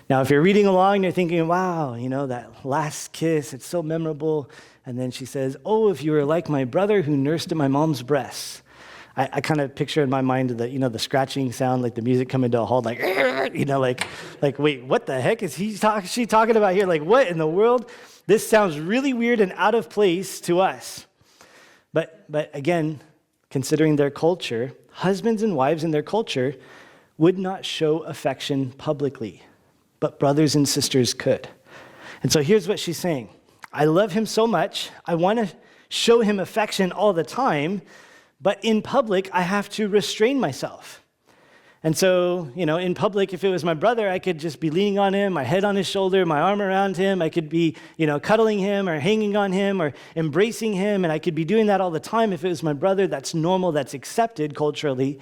Now, if you're reading along, you're thinking, wow, that last kiss, it's so memorable. And then she says, "Oh, if you were like my brother who nursed at my mom's breasts." I kind of picture in my mind the scratching sound, like the music coming to a halt, like wait, what the heck is she talking about here? Like, what in the world? This sounds really weird and out of place to us. But again, considering their culture, husbands and wives in their culture would not show affection publicly, but brothers and sisters could. And so here's what she's saying. I love him so much. I want to show him affection all the time, but in public, I have to restrain myself. And so, in public, if it was my brother, I could just be leaning on him, my head on his shoulder, my arm around him. I could be, cuddling him or hanging on him or embracing him. And I could be doing that all the time. If it was my brother, that's normal, that's accepted culturally.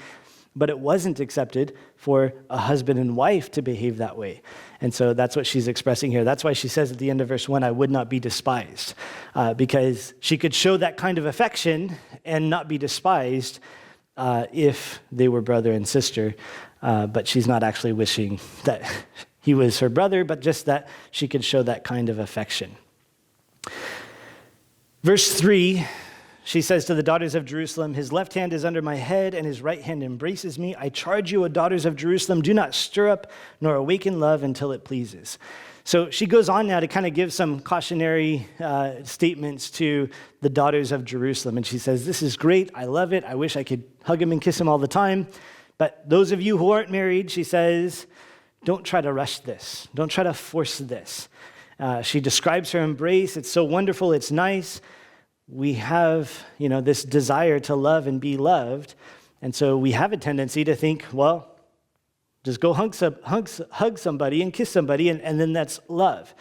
But it wasn't accepted for a husband and wife to behave that way. And so that's what she's expressing here. That's why she says at the end of verse 1, I would not be despised. Because she could show that kind of affection and not be despised if they were brother and sister. But she's not actually wishing that he was her brother, but just that she could show that kind of affection. Verse 3, she says to the daughters of Jerusalem, his left hand is under my head and his right hand embraces me. I charge you, O daughters of Jerusalem, do not stir up nor awaken love until it pleases. So she goes on now to kind of give some cautionary statements to the daughters of Jerusalem. And she says, this is great. I love it. I wish I could hug him and kiss him all the time. But those of you who aren't married, she says, don't try to rush this. Don't try to force this. She describes her embrace. It's so wonderful. It's nice. We have, this desire to love and be loved. And so we have a tendency to think, well, just go hug somebody and kiss somebody, and then that's love.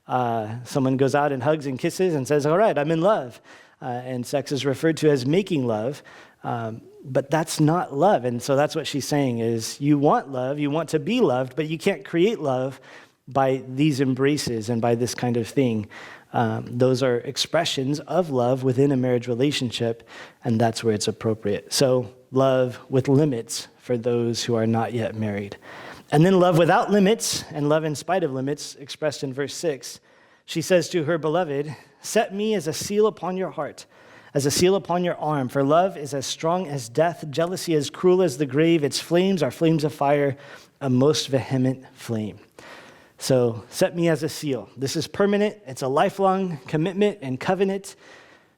Someone goes out and hugs and kisses and says, all right, I'm in love. And sex is referred to as making love. But that's not love. And so that's what she's saying is you want love, you want to be loved, but you can't create love by these embraces and by this kind of thing. Those are expressions of love within a marriage relationship, and that's where it's appropriate. So love with limits for those who are not yet married. And then love without limits and love in spite of limits, expressed in verse 6. She says to her beloved, set me as a seal upon your heart, as a seal upon your arm, for love is as strong as death, jealousy as cruel as the grave. Its flames are flames of fire, a most vehement flame. So set me as a seal. This is permanent. It's a lifelong commitment and covenant.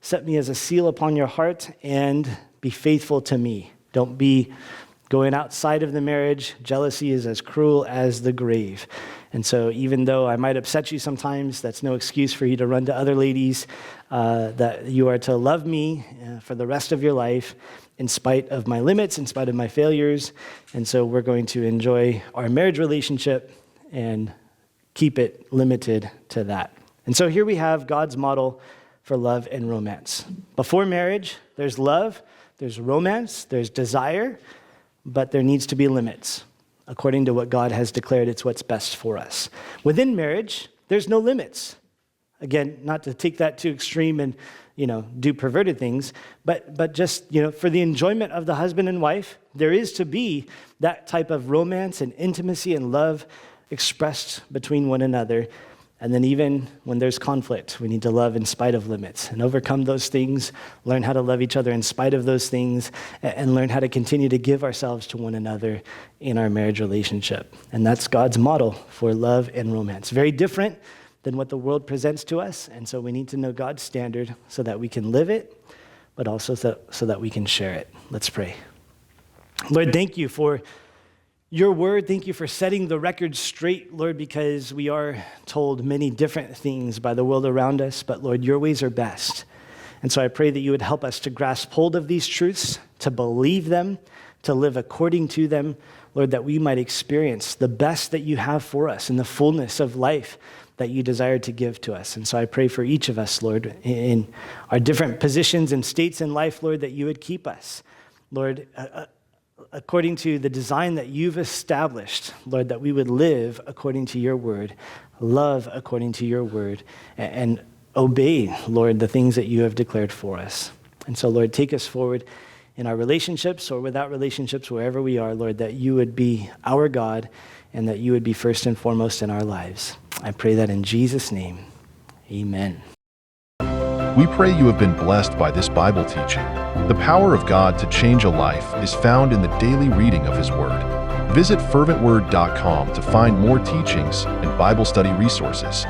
Set me as a seal upon your heart and be faithful to me. Don't be going outside of the marriage. Jealousy is as cruel as the grave. And so even though I might upset you sometimes, that's no excuse for you to run to other ladies, that you are to love me for the rest of your life in spite of my limits, in spite of my failures. And so we're going to enjoy our marriage relationship and keep it limited to that. And so here we have God's model for love and romance. Before marriage, there's love, there's romance, there's desire, but there needs to be limits. According to what God has declared, it's what's best for us. Within marriage, there's no limits. Again, not to take that too extreme and, do perverted things, but just, for the enjoyment of the husband and wife, there is to be that type of romance and intimacy and love expressed between one another. And then even when there's conflict, we need to love in spite of limits and overcome those things, learn how to love each other in spite of those things, and learn how to continue to give ourselves to one another in our marriage relationship. And that's God's model for love and romance. Very different than what the world presents to us. And so we need to know God's standard so that we can live it, but also so that we can share it. Let's pray. Lord, thank you for your word. Thank you for setting the record straight, Lord, because we are told many different things by the world around us, but Lord, your ways are best. And so I pray that you would help us to grasp hold of these truths, to believe them, to live according to them, Lord, that we might experience the best that you have for us and the fullness of life that you desire to give to us. And so I pray for each of us, Lord, in our different positions and states in life, Lord, that you would keep us, Lord, according to the design that you've established, Lord, that we would live according to your word, love according to your word, and obey, Lord, the things that you have declared for us. And so, Lord, take us forward in our relationships or without relationships, wherever we are, Lord, that you would be our God and that you would be first and foremost in our lives. I pray that in Jesus' name, amen. We pray you have been blessed by this Bible teaching. The power of God to change a life is found in the daily reading of His Word. Visit ferventword.com to find more teachings and Bible study resources.